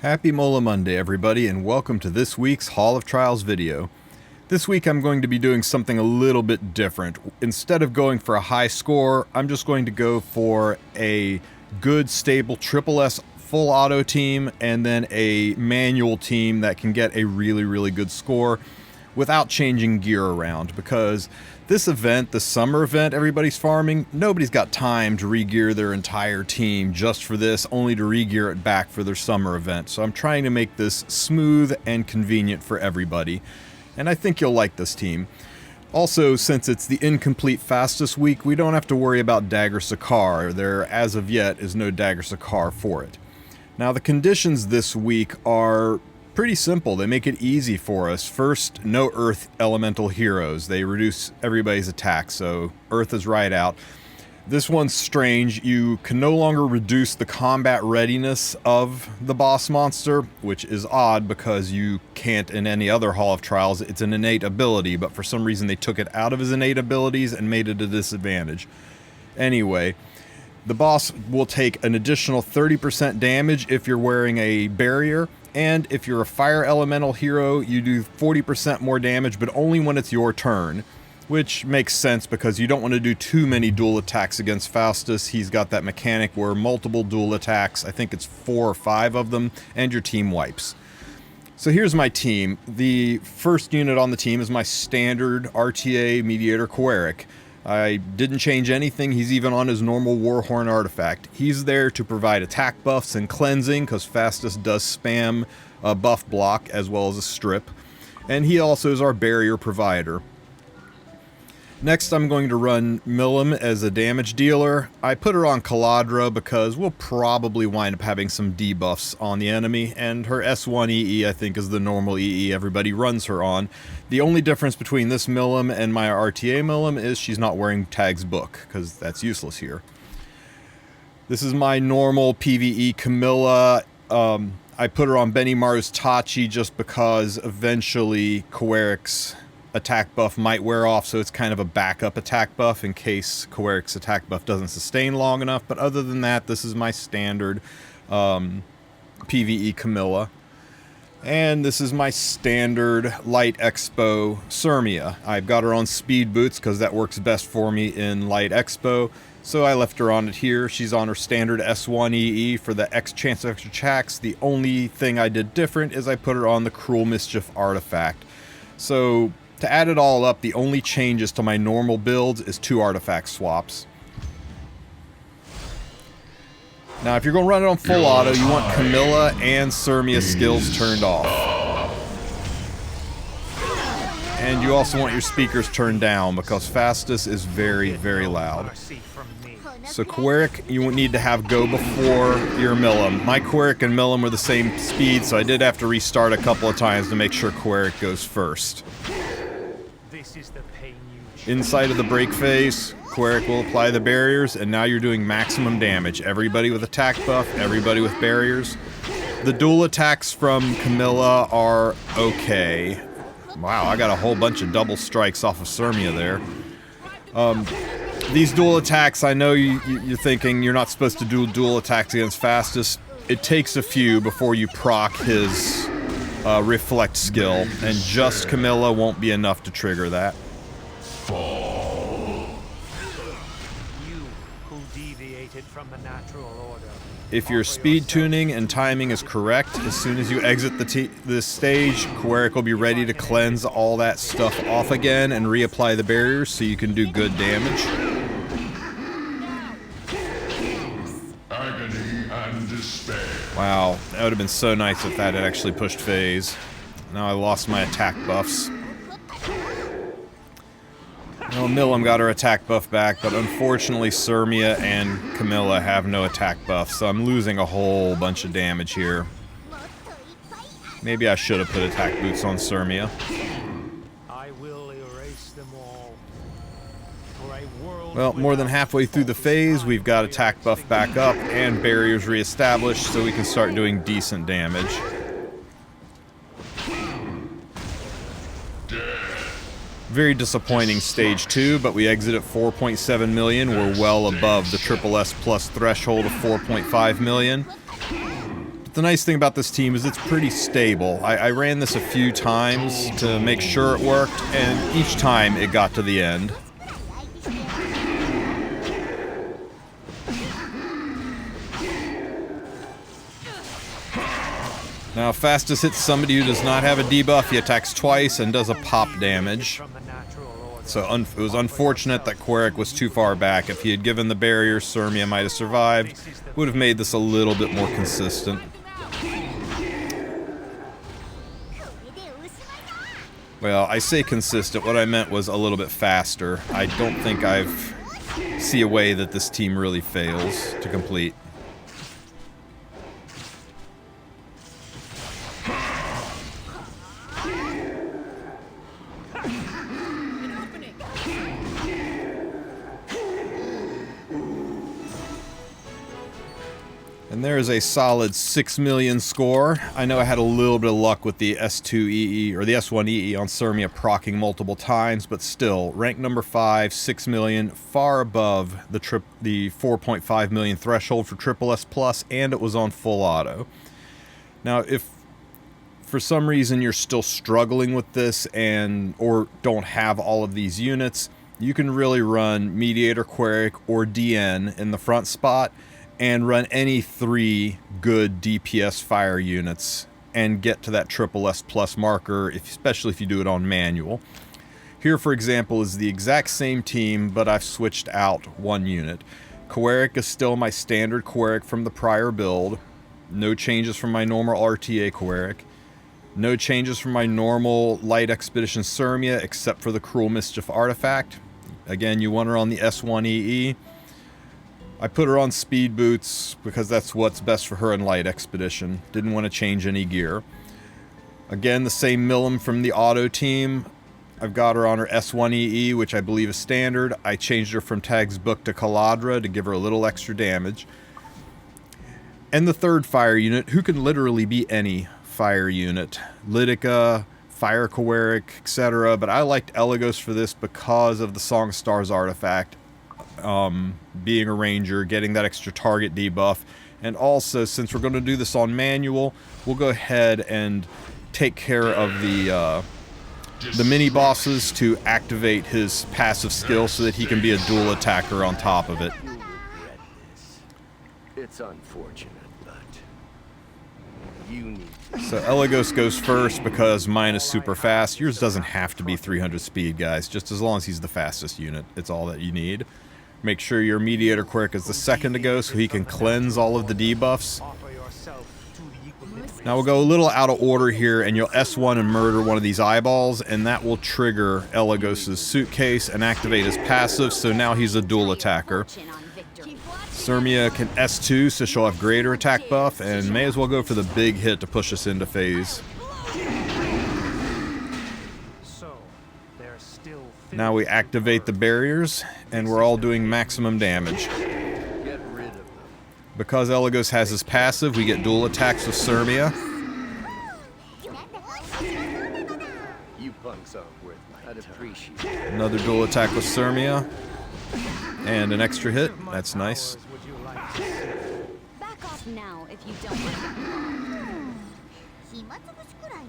Happy Mola Monday, everybody, and welcome to this week's Hall of Trials video. This week I'm going to be doing something a little bit different. Instead of going for a high score, I'm just going to go for a good, stable SSS full auto team and then a manual team that can get a really good score without changing gear around, because this event, the summer event everybody's farming, nobody's got time to re-gear their entire team just for this, only to re-gear it back for their summer event. So I'm trying to make this smooth and convenient for everybody, and I think you'll like this team. Also, since it's the Incomplete Fastus week, we don't have to worry about Dagger SIcar. There, as of yet, is no Dagger SIcar for it. Now, the conditions this week are pretty simple. They make it easy for us. First, no Earth elemental heroes. They reduce everybody's attack, so Earth is right out. This one's strange. You can no longer reduce the combat readiness of the boss monster, which is odd because you can't in any other Hall of Trials. It's an innate ability, but for some reason they took it out of his innate abilities and made it a disadvantage. Anyway, the boss will take an additional 30% damage if you're wearing a barrier, and if you're a fire elemental hero, you do 40% more damage, but only when it's your turn, which makes sense because you don't want to do too many dual attacks against Fastus. He's got that mechanic where multiple dual attacks, I think it's 4 or 5 of them, and your team wipes. So here's my team. The first unit on the team is my standard RTA Mediator Coeric. I didn't change anything. He's even on his normal Warhorn artifact. He's there to provide attack buffs and cleansing, because Fastus does spam a buff block as well as a strip. And he also is our barrier provider. Next, I'm going to run Millim as a damage dealer. I put her on Caladra because we'll probably wind up having some debuffs on the enemy, and her S1 EE I think is the normal EE everybody runs her on. The only difference between this Millim and my RTA Millim is she's not wearing Tag's book, because that's useless here. This is my normal PvE Camilla. I put her on Benimar's Tachi just because eventually Coeric's attack buff might wear off, so it's kind of a backup attack buff in case Coeric's attack buff doesn't sustain long enough. But other than that, this is my standard PvE Camilla. And this is my standard Light Expo Sirmia. I've got her on speed boots because that works best for me in Light Expo, so I left her on it here. She's on her standard S1 EE for the X chance of extra attacks. The only thing I did different is I put her on the Cruel Mischief artifact. So to add it all up, the only changes to my normal builds is 2 artifact swaps. Now, if you're going to run it on full auto, you want Camilla and Sirmia skills turned off. And you also want your speakers turned down because Fastus is very loud. So Coeric, you need to have go before your Millim. My Coeric and Millim were the same speed, so I did have to restart a couple of times to make sure Coeric goes first. Inside of the break phase, Coeric will apply the barriers, and now you're doing maximum damage. Everybody with attack buff, everybody with barriers. The dual attacks from Camilla are okay. Wow, I got a whole bunch of double strikes off of Sirmia there. These dual attacks, I know you're thinking you're not supposed to do dual attacks against Fastus. It takes a few before you proc his reflect skill, and just Camilla won't be enough to trigger that. If your speed tuning and timing is correct, as soon as you exit this stage, Coeric will be ready to cleanse all that stuff off again and reapply the barriers so you can do good damage. Agony and despair. Wow, that would have been so nice if that had actually pushed phase. Now I lost my attack buffs. Well, Millim got her attack buff back, but unfortunately Sirmia and Camilla have no attack buff, so I'm losing a whole bunch of damage here. Maybe I should have put attack boots on Sirmia. Well, more than halfway through the phase, we've got attack buff back up and barriers reestablished, so we can start doing decent damage. Very disappointing stage 2, but we exit at 4.7 million. We're well above the SSS plus threshold of 4.5 million. The nice thing about this team is it's pretty stable. I ran this a few times to make sure it worked, and each time it got to the end. Now, if Fastus hits somebody who does not have a debuff, he attacks twice and does a pop damage. So it was unfortunate that Queric was too far back. If he had given the barrier, Sirmia might have survived. Would have made this a little bit more consistent. Well, I say consistent. What I meant was a little bit faster. I don't think see a way that this team really fails to complete. And there is a solid 6 million score. I know I had a little bit of luck with the S2EE, or the S1EE on Sirmia proccing multiple times, but still, rank number 5, 6 million, far above the 4.5 million threshold for Triple S Plus, and it was on full auto. Now, if for some reason you're still struggling with this or don't have all of these units, you can really run Mediator Queric or DN in the front spot, and run any 3 good DPS fire units and get to that Triple S Plus marker, especially if you do it on manual. Here, for example, is the exact same team, but I've switched out 1 unit. Queric is still my standard Queric from the prior build. No changes from my normal RTA Queric. No changes from my normal Light Expedition Sirmia, except for the Cruel Mischief artifact. Again, you want her on the S1EE. I put her on speed boots because that's what's best for her in Light Expedition. Didn't want to change any gear. Again, the same Millum from the auto team. I've got her on her S1EE, which I believe is standard. I changed her from Tag's Book to Caladra to give her a little extra damage. And the third fire unit, who can literally be any fire unit. Lytica, Fire Queric, etc. But I liked Elagos for this because of the Song of Stars artifact. Being a ranger, getting that extra target debuff, and also since we're going to do this on manual, we'll go ahead and take care of the mini bosses to activate his passive skill so that he can be a dual attacker on top of it. It's unfortunate, but you need. So Elagos goes first because mine is super fast. Yours doesn't have to be 300 speed, guys. Just as long as he's the fastest unit, it's all that you need. Make sure your Mediator Queric is the second to go so he can cleanse all of the debuffs. Now we'll go a little out of order here, and you'll S1 and murder one of these eyeballs, and that will trigger Elagos' suitcase and activate his passive, so now he's a dual attacker. Sirmia can S2, so she'll have greater attack buff, and may as well go for the big hit to push us into phase. Now we activate the barriers, and we're all doing maximum damage. Because Elagos has his passive, we get dual attacks with Sirmia. Another dual attack with Sirmia. And an extra hit. That's nice.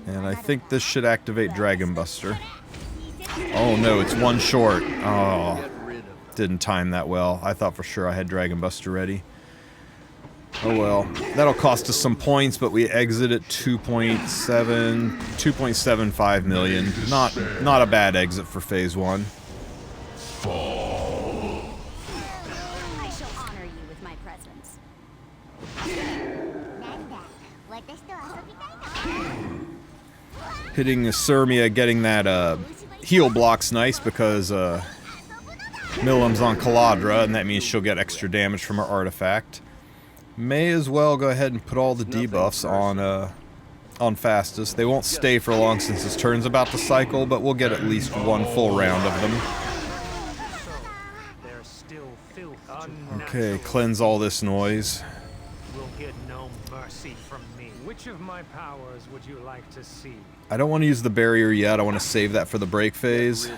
And I think this should activate Dragon Buster. Oh no, it's one short. Oh, didn't time that well. I thought for sure I had Dragon Buster ready. Oh well, that'll cost us some points, but we exit at 2.75 million. Not a bad exit for phase 1. I shall honor you with my presence. Hitting the Sirmia, getting that heal block's nice because Millum's on Caladra, and that means she'll get extra damage from her artifact. May as well go ahead and put all the debuffs on Fastus. They won't stay for long since his turn's about to cycle, but we'll get at least one full round of them. Okay, cleanse all this noise. Will get no mercy from me. Which of my powers would you like to see? I don't want to use the barrier yet. I want to save that for the break phase.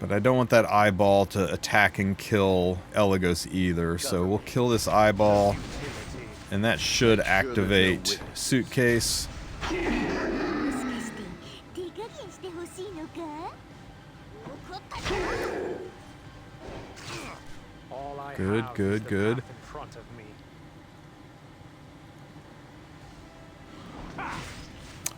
But I don't want that eyeball to attack and kill Elagos either. So we'll kill this eyeball And that should activate suitcase. All I Good, have good, is the good. path in front of me.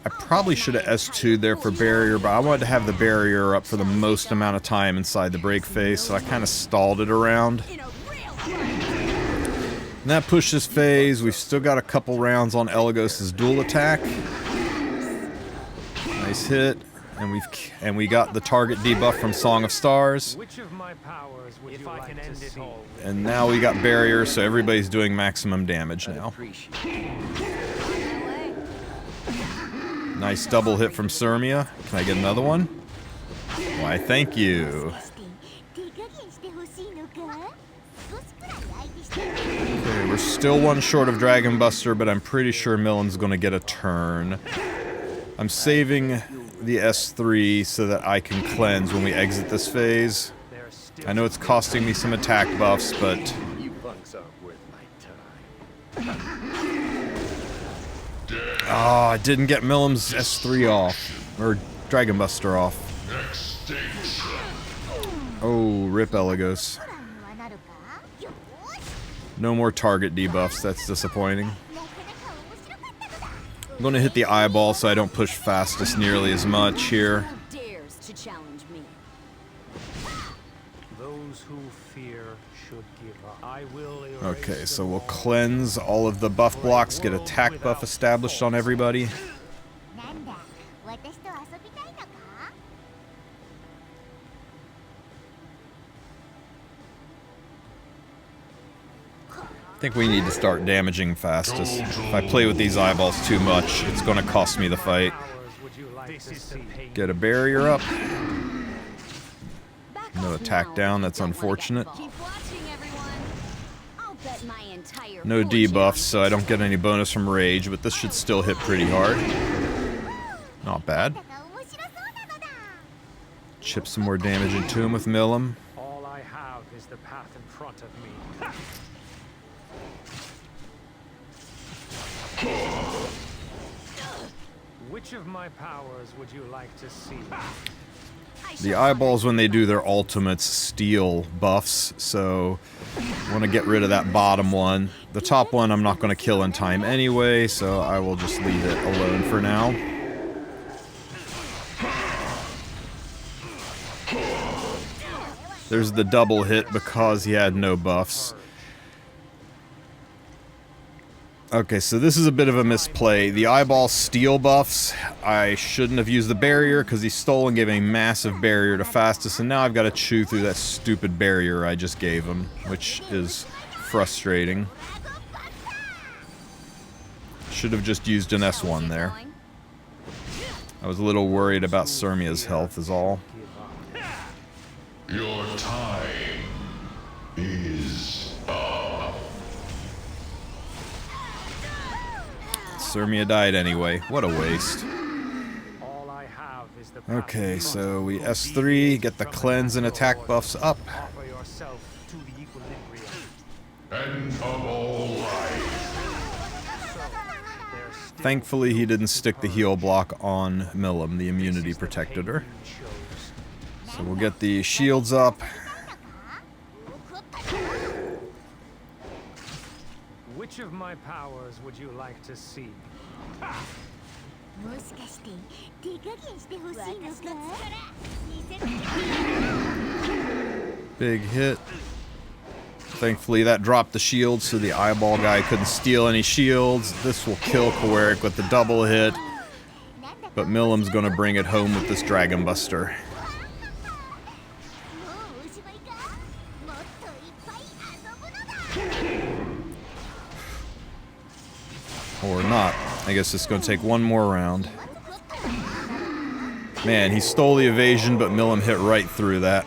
I probably should have S2'd there for barrier, but I wanted to have the barrier up for the most amount of time inside the break phase, so I kind of stalled it around. And that pushed this phase. We've still got a couple rounds on Elagos' dual attack. Nice hit. And we got the target debuff from Song of Stars. Which of my powers would you like to see? And now we got barrier, so everybody's doing maximum damage now. Nice double hit from Sirmia. Can I get another one? Why, thank you. Okay, we're still one short of Dragon Buster, but I'm pretty sure Millen's going to get a turn. I'm saving the S3 so that I can cleanse when we exit this phase. I know it's costing me some attack buffs, but You bunks aren't worth my time. I didn't get Millen's S3 off, or Dragon Buster off. Oh, rip Elagos. No more target debuffs, that's disappointing. I'm going to hit the eyeball so I don't push Fastus nearly as much here. Who dares to challenge me? Those who fear should give up. I will erase Okay, so them we'll all. cleanse all of the buff blocks, get attack buff established on everybody. I think we need to start damaging Fastus. If I play with these eyeballs too much, it's going to cost me the fight. Powers would you like to see? Get a barrier up. Back No off attack now. down, that's Don't wanna get unfortunate. involved. Keep watching, everyone. I'll bet my entire No fortune debuffs, on so I don't get any bonus from Rage, but this should still hit pretty hard. Not bad. Chip some more damage into him with Millum. All I have is the path in front of me. Which of my powers would you like to see? The eyeballs, when they do their ultimates, steal buffs, so I want to get rid of that bottom one. The top one I'm not going to kill in time anyway, so I will just leave it alone for now. There's the double hit because he had no buffs. Okay, so this is a bit of a misplay. The eyeball steal buffs, I shouldn't have used the barrier because he stole and gave a massive barrier to Fastus, and now I've got to chew through that stupid barrier I just gave him, which is frustrating. Should have just used an S1 there. I was a little worried about Sirmia's health is all. Your time is up. Sirmia died anyway. What a waste. All I have is the path Okay, in front so of we me. S3, get the cleanse and attack buffs up. Offer yourself to the equilibrium. End of all life. There's still Thankfully, he didn't stick the heal block on Millum, the immunity protected her. you chose. So we'll get the shields up. Which of my powers would you like to see? Big hit. Thankfully, that dropped the shield, so the eyeball guy couldn't steal any shields. This will kill Kowarik with the double hit. But Millum's gonna bring it home with this Dragon Buster. Or not. I guess it's gonna take one more round. Man, he stole the evasion, but Millum hit right through that.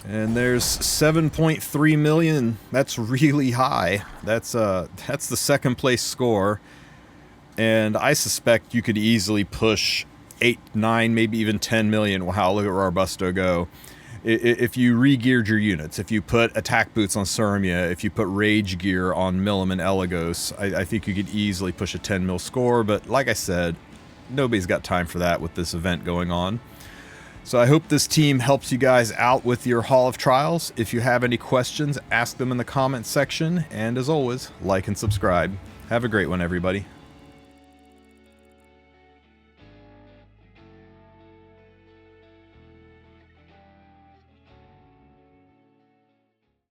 And there's 7.3 million. That's really high. That's the second place score. And I suspect you could easily push 8, 9, maybe even 10 million. Wow, look at Robusto go. If you re-geared your units, if you put attack boots on Surmia, if you put rage gear on Milim and Elagos, I think you could easily push a 10 mil score, but like I said, nobody's got time for that with this event going on. So I hope this team helps you guys out with your Hall of Trials. If you have any questions, ask them in the comments section, and as always, like and subscribe. Have a great one, everybody.